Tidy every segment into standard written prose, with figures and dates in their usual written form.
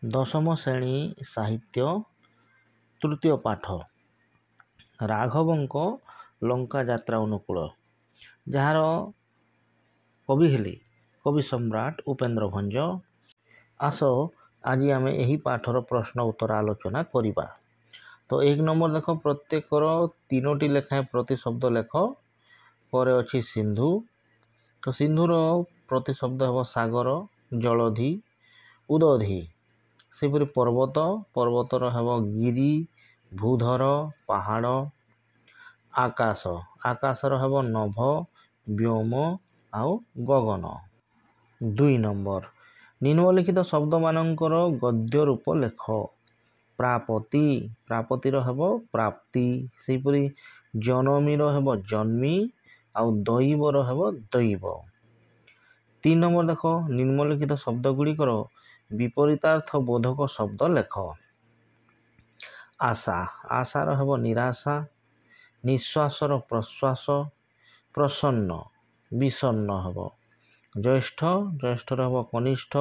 ଦଶମ ଶ୍ରେଣୀ ସାହିତ୍ୟ ତୃତୀୟ ପାଠ ରାଘବଙ୍କ ଲଙ୍କା ଯାତ୍ରା ଅନୁକୂଳ, ଯାହାର କବି ହେଲେ କବି ସମ୍ରାଟ ଉପେନ୍ଦ୍ର ଭଞ୍ଜ। ଆସ ଆଜି ଆମେ ଏହି ପାଠର ପ୍ରଶ୍ନ ଉତ୍ତର ଆଲୋଚନା କରିବା। ତ 1 ନମ୍ବର ଦେଖ, ପ୍ରତ୍ୟେକର 3ଟି ଲେଖାଏଁ ପ୍ରତିଶବ୍ଦ ଲେଖ। ପରେ ଅଛି ସିନ୍ଧୁ। ତ ସିନ୍ଧୁର ପ୍ରତିଶବ୍ଦ ହେବ ସାଗର, ଜଳଧି, ଉଦଧି। ସେହିପରି ପର୍ବତ, ପର୍ବତର ହେବ ଗିରି, ଭୂଧର, ପାହାଡ଼। ଆକାଶ, ଆକାଶର ହେବ ନଭ, ବ୍ୟୋମ ଆଉ ଗଗନ। 2 ନମ୍ବର, ନିମ୍ନଲିଖିତ ଶବ୍ଦମାନଙ୍କର ଗଦ୍ୟ ରୂପ ଲେଖ। ପ୍ରାପତି, ପ୍ରାପତିର ହେବ ପ୍ରାପ୍ତି। ସେହିପରି ଜନମୀର ହେବ ଜନ୍ମି ଆଉ ଦୈବର ହେବ ଦୈବ। 3 ନମ୍ବର ଦେଖ, ନିମ୍ନଲିଖିତ ଶବ୍ଦଗୁଡ଼ିକର ବିପରୀତାର୍ଥ ବୋଧକ ଶବ୍ଦ ଲେଖ। ଆଶା, ଆଶାର ହେବ ନିରାଶା। ନିଶ୍ୱାସର ପ୍ରଶ୍ୱାସ। ପ୍ରସନ୍ନ, ବିଷଣ୍ଣ ହେବ। ଜ୍ୟେଷ୍ଠ, ଜ୍ୟେଷ୍ଠର ହେବ କନିଷ୍ଠ।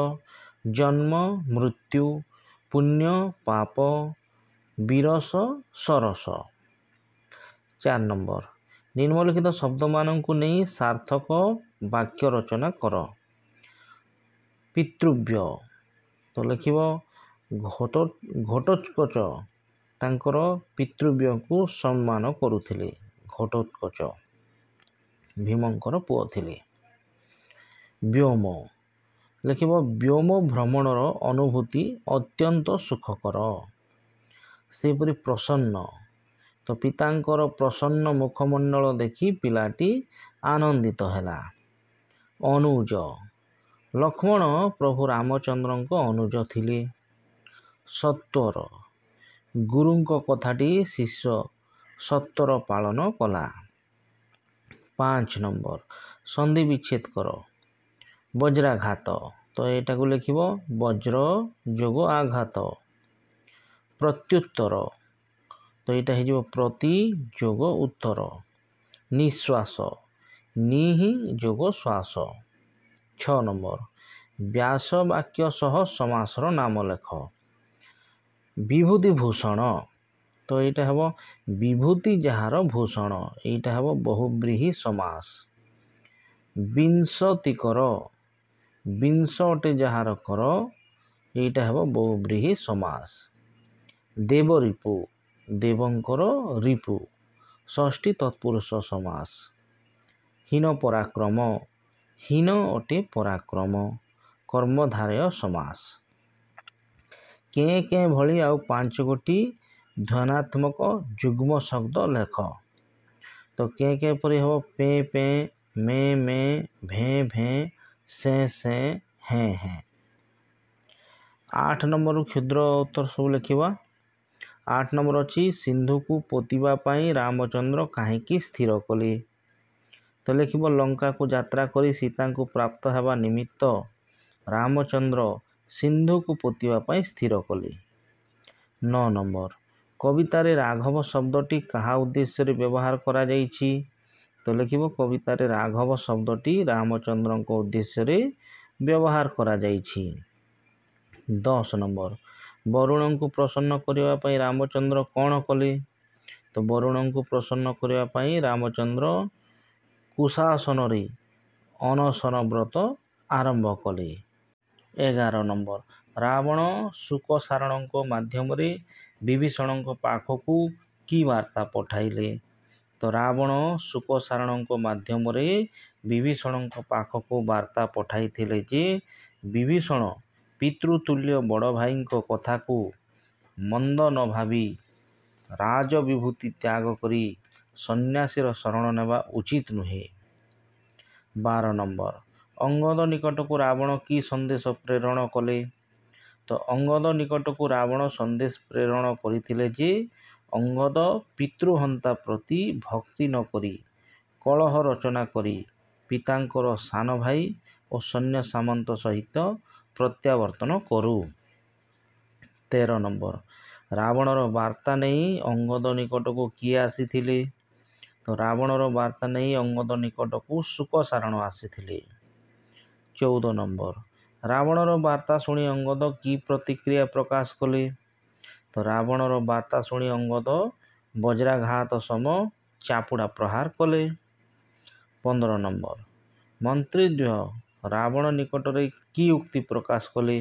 ଜନ୍ମ, ମୃତ୍ୟୁ। ପୁଣ୍ୟ, ପାପ। ବିରସ, ସରସ। 4 ନମ୍ବର, ନିମ୍ନଲିଖିତ ଶବ୍ଦମାନଙ୍କୁ ନେଇ ସାର୍ଥକ ବାକ୍ୟ ରଚନା କର। ପିତୃବ୍ୟ, ତ ଲେଖିବ ଘଟୋତ୍କଚ ତାଙ୍କର ପିତୃବ୍ୟଙ୍କୁ ସମ୍ମାନ କରୁଥିଲେ। ଘଟୋତ୍କଚ ଭୀମଙ୍କର ପୁଅ ଥିଲେ। ବ୍ୟୋମ, ଲେଖିବ ବ୍ୟୋମ ଭ୍ରମଣର ଅନୁଭୂତି ଅତ୍ୟନ୍ତ ସୁଖକର। ସେହିପରି ପ୍ରସନ୍ନ, ତ ପିତାଙ୍କର ପ୍ରସନ୍ନ ମୁଖମଣ୍ଡଳ ଦେଖି ପିଲାଟି ଆନନ୍ଦିତ ହେଲା। ଅନୁଜ, ଲକ୍ଷ୍ମଣ ପ୍ରଭୁ ରାମଚନ୍ଦ୍ରଙ୍କ ଅନୁଜ ଥିଲେ। ସତ୍ୱର, ଗୁରୁଙ୍କ କଥାଟି ଶିଷ୍ୟ ସତ୍ୱର ପାଳନ କଲା। 5 ନମ୍ବର, ସନ୍ଧି ବିଚ୍ଛେଦ କର। ବଜ୍ରାଘାତ, ତ ଏଇଟାକୁ ଲେଖିବ ବଜ୍ର ଯୋଗ ଆଘାତ। ପ୍ରତ୍ୟୁତ୍ତର, ତ ଏଇଟା ହେଇଯିବ ପ୍ରତି ଯୋଗ ଉତ୍ତର। ନିଶ୍ୱାସ, ନିଃ ଯୋଗ ଶ୍ୱାସ। 6 ନମ୍ବର, ବ୍ୟାସ ବାକ୍ୟ ସହ ସମାସର ନାମ ଲେଖ। ବିଭୂତି ଭୂଷଣ, ତ ଏଇଟା ହେବ ବିଭୂତି ଯାହାର ଭୂଷଣ। ଏଇଟା ହେବ ବହୁବ୍ରୀହି ସମାସ। ବିଂଶତିକର, ବିଂଶ ଅଟେ ଯାହାର କର। ଏଇଟା ହେବ ବହୁବ୍ରୀହି ସମାସ। ଦେବରିପୁ, ଦେବଙ୍କର ରିପୁ। ଷଷ୍ଠୀ ତତ୍ପୁରୁଷ ସମାସ। ହୀନ ପରାକ୍ରମ, ହୀନ ଅଟେ ପରାକ୍ରମ। କର୍ମଧାରୟ ସମାସ। କେଁ କେଁ ଭଳି ଆଉ 5 ଗୋଟି ଧ୍ୱନ୍ୟାତ୍ମକ ଯୁଗ୍ମ ଶବ୍ଦ ଲେଖ। ତ କେଁ କେଁ ପରି ହେବ ପେଁ ପେଁ, ମେଁ ମେଁ, ଭେଁ ଭେଁ, ସେଁ ସେଁ, ହେଁ ହେଁ। 8 ନମ୍ବରରୁ କ୍ଷୁଦ୍ର ଉତ୍ତର ସବୁ ଲେଖିବା। 8 ନମ୍ବର ଅଛି ସିନ୍ଧୁକୁ ପୋତିବା ପାଇଁ ରାମଚନ୍ଦ୍ର କାହିଁକି ସ୍ଥିର କଲେ। ତ ଲେଖିବ ଲଙ୍କାକୁ ଯାତ୍ରା କରି ସୀତାଙ୍କୁ ପ୍ରାପ୍ତ ହେବା ନିମିତ୍ତ ରାମଚନ୍ଦ୍ର ସିନ୍ଧୁକୁ ପୋତିବା ପାଇଁ ସ୍ଥିର କଲେ। 9 ନମ୍ବର, କବିତାରେ ରାଘବ ଶବ୍ଦଟି କାହା ଉଦ୍ଦେଶ୍ୟରେ ବ୍ୟବହାର କରାଯାଇଛି। ତ ଲେଖିବ କବିତାରେ ରାଘବ ଶବ୍ଦଟି ରାମଚନ୍ଦ୍ରଙ୍କ ଉଦ୍ଦେଶ୍ୟରେ ବ୍ୟବହାର କରାଯାଇଛି। 10 ନମ୍ବର, ବରୁଣଙ୍କୁ ପ୍ରସନ୍ନ କରିବା ପାଇଁ ରାମଚନ୍ଦ୍ର କ'ଣ କଲେ। ତ ବରୁଣଙ୍କୁ ପ୍ରସନ୍ନ କରିବା ପାଇଁ ରାମଚନ୍ଦ୍ର କୁଶାସନରେ ଅନଶନ ବ୍ରତ ଆରମ୍ଭ କଲେ। 11 ନମ୍ବର, ରାବଣ ଶୁକସାରଣଙ୍କ ମାଧ୍ୟମରେ ବିଭୀଷଣଙ୍କ ପାଖକୁ କି ବାର୍ତ୍ତା ପଠାଇଲେ। ତ ରାବଣ ଶୁକସାରଣଙ୍କ ମାଧ୍ୟମରେ ବିଭୀଷଣଙ୍କ ପାଖକୁ ବାର୍ତ୍ତା ପଠାଇଥିଲେ ଯେ ବିଭୀଷଣ ପିତୃତୁଲ୍ୟ ବଡ଼ ଭାଇଙ୍କ କଥାକୁ ମନ୍ଦ ନ ଭାବି ରାଜବିଭୂତି ତ୍ୟାଗ କରି ସନ୍ନ୍ୟାସୀର ଶରଣ ନେବା ଉଚିତ ନୁହେଁ। 12 ନମ୍ବର, ଅଙ୍ଗଦ ନିକଟକୁ ରାବଣ କି ସନ୍ଦେଶ ପ୍ରେରଣ କଲେ। ତ ଅଙ୍ଗଦ ନିକଟକୁ ରାବଣ ସନ୍ଦେଶ ପ୍ରେରଣ କରିଥିଲେ ଯେ ଅଙ୍ଗଦ ପିତୃହନ୍ତା ପ୍ରତି ଭକ୍ତି ନ କରି କଳହ ରଚନା କରି ପିତାଙ୍କର ସାନ ଭାଇ ଓ ସୈନ୍ୟ ସାମନ୍ତ ସହିତ ପ୍ରତ୍ୟାବର୍ତ୍ତନ କରୁ। 13 ନମ୍ବର, ରାବଣର ବାର୍ତ୍ତା ନେଇ ଅଙ୍ଗଦ ନିକଟକୁ କିଏ ଆସିଥିଲେ। ତ ରାବଣର ବାର୍ତ୍ତା ନେଇ ଅଙ୍ଗଦ ନିକଟକୁ ଶୁକସାରଣ ଆସିଥିଲେ। 14 ନମ୍ବର, ରାବଣର ବାର୍ତ୍ତା ଶୁଣି ଅଙ୍ଗଦ କି ପ୍ରତିକ୍ରିୟା ପ୍ରକାଶ କଲେ? ତ ରାବଣର ବାର୍ତ୍ତା ଶୁଣି ଅଙ୍ଗଦ ବଜ୍ରାଘାତ ସମ ଚାପୁଡ଼ା ପ୍ରହାର କଲେ। 15 ନମ୍ବର ମନ୍ତ୍ରୀ ଦ୍ୱୟ ରାବଣ ନିକଟରେ କି ଉକ୍ତି ପ୍ରକାଶ କଲେ?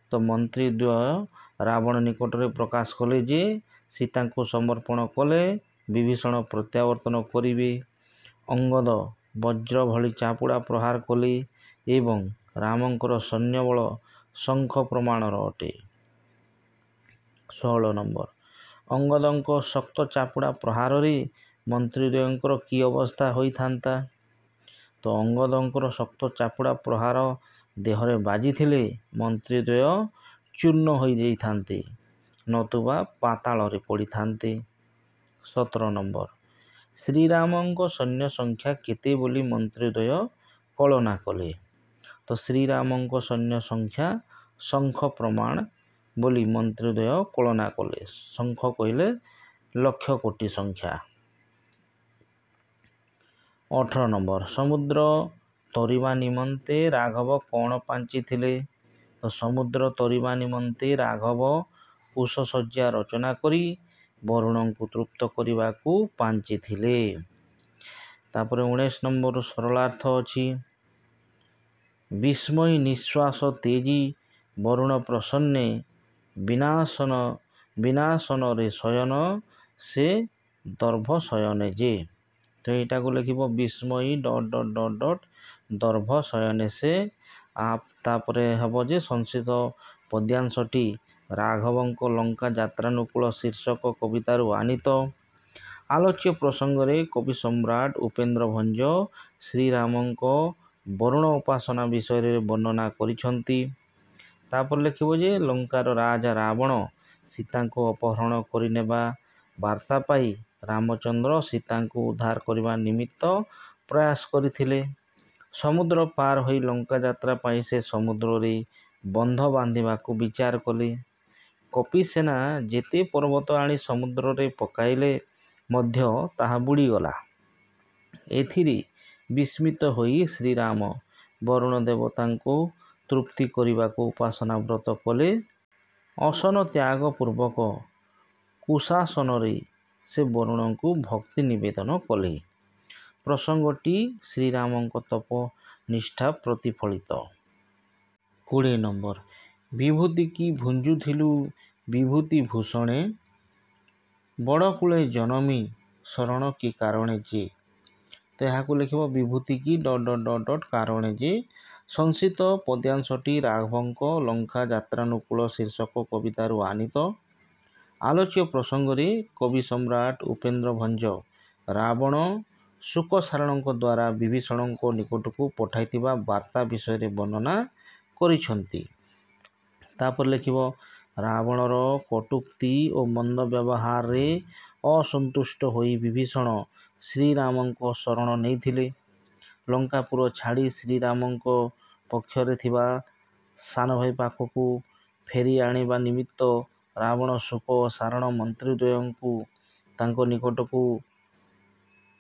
ତ ମନ୍ତ୍ରୀ ଦ୍ୱୟ ରାବଣ ନିକଟରେ ପ୍ରକାଶ କଲେ ଯେ ସୀତାଙ୍କୁ ସମର୍ପଣ କଲେ ବିଭୀଷଣ ପ୍ରତ୍ୟାବର୍ତ୍ତନ କରିବେ। ଅଙ୍ଗଦ ବଜ୍ର ଭଳି ଚାପୁଡ଼ା ପ୍ରହାର କଲେ ଏବଂ ରାମଙ୍କର ସୈନ୍ୟବଳ ଶଙ୍ଖ ପ୍ରମାଣର ଅଟେ। 16 ନମ୍ବର ଅଙ୍ଗଦଙ୍କ ଶକ୍ତ ଚାପୁଡ଼ା ପ୍ରହାରରେ ମନ୍ତ୍ରୀଦ୍ୱୟଙ୍କର କି ଅବସ୍ଥା ହୋଇଥାନ୍ତା? ତ ଅଙ୍ଗଦଙ୍କର ଶକ୍ତ ଚାପୁଡ଼ା ପ୍ରହାର ଦେହରେ ବାଜିଥିଲେ ମନ୍ତ୍ରୀଦ୍ୱୟ ଚୂର୍ଣ୍ଣ ହୋଇଯାଇଥାନ୍ତେ ନତୁବା ପାତାଳରେ ପଡ଼ିଥାନ୍ତେ। 17 ନମ୍ବର ଶ୍ରୀରାମଙ୍କ ସୈନ୍ୟ ସଂଖ୍ୟା କେତେ ବୋଲି ମନ୍ତ୍ରୀଦ୍ୱୟ କଳନା କଲେ? ତ ଶ୍ରୀରାମଙ୍କ ସୈନ୍ୟ ସଂଖ୍ୟା ଶଙ୍ଖ ପ୍ରମାଣ ବୋଲି ମନ୍ତ୍ରୀଦ୍ୱୟ କଳନା କଲେ। ଶଙ୍ଖ କହିଲେ ଲକ୍ଷ କୋଟି ସଂଖ୍ୟା। 18 ନମ୍ବର ସମୁଦ୍ର ତରିବା ନିମନ୍ତେ ରାଘବ କ'ଣ ପାଞ୍ଚିଥିଲେ? ତ ସମୁଦ୍ର ତରିବା ନିମନ୍ତେ ରାଘବ କୁଶଶଯ୍ୟା ରଚନା କରି ବରୁଣଙ୍କୁ ତୃପ୍ତ କରିବାକୁ ପାଞ୍ଚିଥିଲେ। ତାପରେ 19 ନମ୍ବର ସରଳାର୍ଥ ଅଛି। ବିସ୍ମୟୀ ନିଶ୍ୱାସ ତେଜି ବରୁଣ ପ୍ରସନ୍ନେ ବିନାଶନରେ ଶୟନ ସେ ଦର୍ଭ ଶୟନେ ଯେ। ତ ଏଇଟାକୁ ଲେଖିବ ବିସ୍ମୟୀ ... ଦର୍ଭ ଶୟନେ ସେ। ତାପରେ ହେବ ଯେ ସଂଶିତ ପଦ୍ୟାଂଶଟି ରାଘବଙ୍କ ଲଙ୍କା ଯାତ୍ରାନୁକୂଳ ଶୀର୍ଷକ କବିତାରୁ ଆନିତ। ଆଲୋଚ୍ୟ ପ୍ରସଙ୍ଗରେ କବି ସମ୍ରାଟ ଉପେନ୍ଦ୍ର ଭଞ୍ଜ ଶ୍ରୀରାମଙ୍କ ବରୁଣ ଉପାସନା ବିଷୟରେ ବର୍ଣ୍ଣନା କରିଛନ୍ତି। ତାପରେ ଲେଖିବ ଯେ ଲଙ୍କାର ରାଜା ରାବଣ ସୀତାଙ୍କୁ ଅପହରଣ କରିନେବା ବାର୍ତ୍ତା ପାଇ ରାମଚନ୍ଦ୍ର ସୀତାଙ୍କୁ ଉଦ୍ଧାର କରିବା ନିମିତ୍ତ ପ୍ରୟାସ କରିଥିଲେ। ସମୁଦ୍ର ପାର ହୋଇ ଲଙ୍କା ଯାତ୍ରା ପାଇଁ ସେ ସମୁଦ୍ରରେ ବନ୍ଧ ବାନ୍ଧିବାକୁ ବିଚାର କଲେ। କପିସେନା ଯେତେ ପର୍ବତ ଆଣି ସମୁଦ୍ରରେ ପକାଇଲେ ମଧ୍ୟ ତାହା ବୁଡ଼ିଗଲା। ଏଥିରେ ବିସ୍ମିତ ହୋଇ ଶ୍ରୀରାମ ବରୁଣ ଦେବତାଙ୍କୁ ତୃପ୍ତି କରିବାକୁ ଉପାସନା ବ୍ରତ କଲେ। ଅସନ ତ୍ୟାଗ ପୂର୍ବକ କୁଶାସନରେ ସେ ବରୁଣଙ୍କୁ ଭକ୍ତି ନିବେଦନ କଲେ। ପ୍ରସଙ୍ଗଟି ଶ୍ରୀରାମଙ୍କ ତପ ନିଷ୍ଠା ପ୍ରତିଫଳିତ। 20 ନମ୍ବର ବିଭୂତି କି ଭୁଞ୍ଜୁଥିଲୁ ବିଭୂତି ଭୂଷଣେ ବଡ଼କୂଳେ ଜନମି ଶରଣ କି କାରଣେ ଯେ। ତ ଏହାକୁ ଲେଖିବ ବିଭୂତି କି ... କାରଣେ ଯେ। ସଂଶିତ ପଦ୍ୟାଂଶଟି ରାଘବଙ୍କ ଲଙ୍କା ଯାତ୍ରାନୁକୂଳ ଶୀର୍ଷକ କବିତାରୁ ଆନିତ। ଆଲୋଚ୍ୟ ପ୍ରସଙ୍ଗରେ କବି ସମ୍ରାଟ ଉପେନ୍ଦ୍ର ଭଞ୍ଜ ରାବଣ ଶୁକସାରଣଙ୍କ ଦ୍ୱାରା ବିଭୀଷଣଙ୍କ ନିକଟକୁ ପଠାଇଥିବା ବାର୍ତ୍ତା ବିଷୟରେ ବର୍ଣ୍ଣନା କରିଛନ୍ତି। ତାପରେ ଲେଖିବ ରାବଣର କଟୁକ୍ତି ଓ ମନ୍ଦ ବ୍ୟବହାରରେ ଅସନ୍ତୁଷ୍ଟ ହୋଇ ବିଭୀଷଣ ଶ୍ରୀରାମଙ୍କ ଶରଣ ନେଇଥିଲେ। ଲଙ୍କାପୁର ଛାଡ଼ି ଶ୍ରୀରାମଙ୍କ ପକ୍ଷରେ ଥିବା ସାନଭାଇ ପାଖକୁ ଫେରି ଆଣିବା ନିମିତ୍ତ ରାବଣ ଶୁକ ଓ ସାରଣ ମନ୍ତ୍ରୀଦ୍ୱୟଙ୍କୁ ତାଙ୍କ ନିକଟକୁ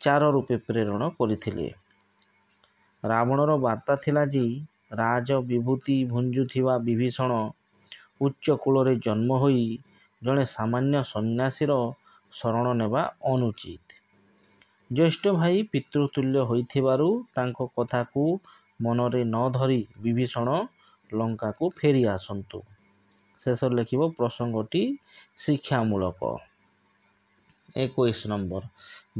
ଚାର ରୂପେ ପ୍ରେରଣ କରିଥିଲେ। ରାବଣର ବାର୍ତ୍ତା ଥିଲା ଯେ ରାଜ ବିଭୂତି ଭୁଞ୍ଜୁଥିବା ବିଭୀଷଣ ଉଚ୍ଚ କୁଳରେ ଜନ୍ମ ହୋଇ ଜଣେ ସାମାନ୍ୟ ସନ୍ନ୍ୟାସୀର ଶରଣ ନେବା ଅନୁଚିତ। ଜ୍ୟେଷ୍ଠ ଭାଇ ପିତୃତୁଲ୍ୟ ହୋଇଥିବାରୁ ତାଙ୍କ କଥାକୁ ମନରେ ନ ଧରି ବିଭୀଷଣ ଲଙ୍କାକୁ ଫେରି ଆସନ୍ତୁ। ଶେଷରେ ଲେଖିବ ପ୍ରସଙ୍ଗଟି ଶିକ୍ଷାମୂଳକ। 21 ନମ୍ବର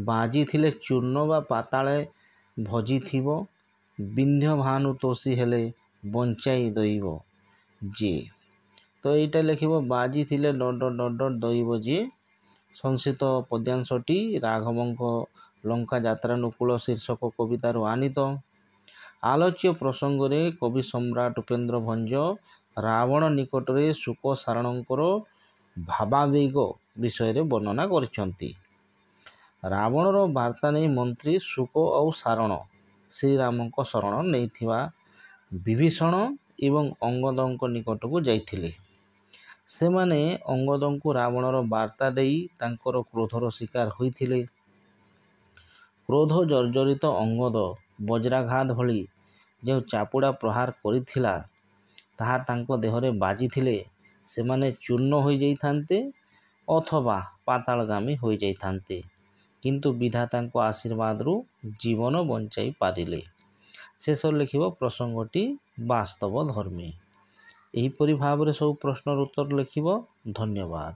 ବାଜିଥିଲେ ଚୂର୍ଣ୍ଣ ବା ପାତାଳେ ଭଜିଥିବ ବିନ୍ଧ୍ୟଭାନୁ ତୋଷୀ ହେଲେ ବଞ୍ଚାଇ ଦଇବ ଯେ। ତ ଏଇଟା ଲେଖିବ ବାଜିଥିଲେ ... ଦଇବ ଯେ। ସଂଶିତ ପଦ୍ୟାଂଶଟି ରାଘବଙ୍କ ଲଙ୍କା ଯାତ୍ରାନୁକୂଳ ଶୀର୍ଷକ କବିତାରୁ ଆନିତ। ଆଲୋଚ୍ୟ ପ୍ରସଙ୍ଗରେ କବି ସମ୍ରାଟ ଉପେନ୍ଦ୍ର ଭଞ୍ଜ ରାବଣ ନିକଟରେ ଶୁକ ସାରଣଙ୍କର ଭାବାବେଗ ବିଷୟରେ ବର୍ଣ୍ଣନା କରିଛନ୍ତି। ରାବଣର ବାର୍ତ୍ତା ନେଇ ମନ୍ତ୍ରୀ ଶୁକ ଆଉ ସାରଣ ଶ୍ରୀରାମଙ୍କ ଶରଣ ନେଇଥିବା ବିଭୀଷଣ ଏବଂ ଅଙ୍ଗଦଙ୍କ ନିକଟକୁ ଯାଇଥିଲେ। ସେମାନେ ଅଙ୍ଗଦଙ୍କୁ ରାବଣର ବାର୍ତ୍ତା ଦେଇ ତାଙ୍କର କ୍ରୋଧର ଶିକାର ହୋଇଥିଲେ। କ୍ରୋଧ ଜର୍ଜରିତ ଅଙ୍ଗଦ ବଜ୍ରାଘାତ ଭଳି ଯେଉଁ ଚାପୁଡ଼ା ପ୍ରହାର କରିଥିଲା ତାହା ତାଙ୍କ ଦେହରେ ବାଜିଥିଲେ ସେମାନେ ଚୂର୍ଣ୍ଣ ହୋଇଯାଇଥାନ୍ତେ ଅଥବା ପାତାଳଗାମୀ ହୋଇଯାଇଥାନ୍ତେ, କିନ୍ତୁ ବିଧାତାଙ୍କ ଆଶୀର୍ବାଦରୁ ଜୀବନ ବଞ୍ଚାଇ ପାରିଲେ। ଶେଷରେ ଲେଖିବ ପ୍ରସଙ୍ଗଟି ବାସ୍ତବ ଧର୍ମୀ। ଏହିପରି ଭାବରେ ସବୁ ପ୍ରଶ୍ନର ଉତ୍ତର ଲେଖିବ। ଧନ୍ୟବାଦ।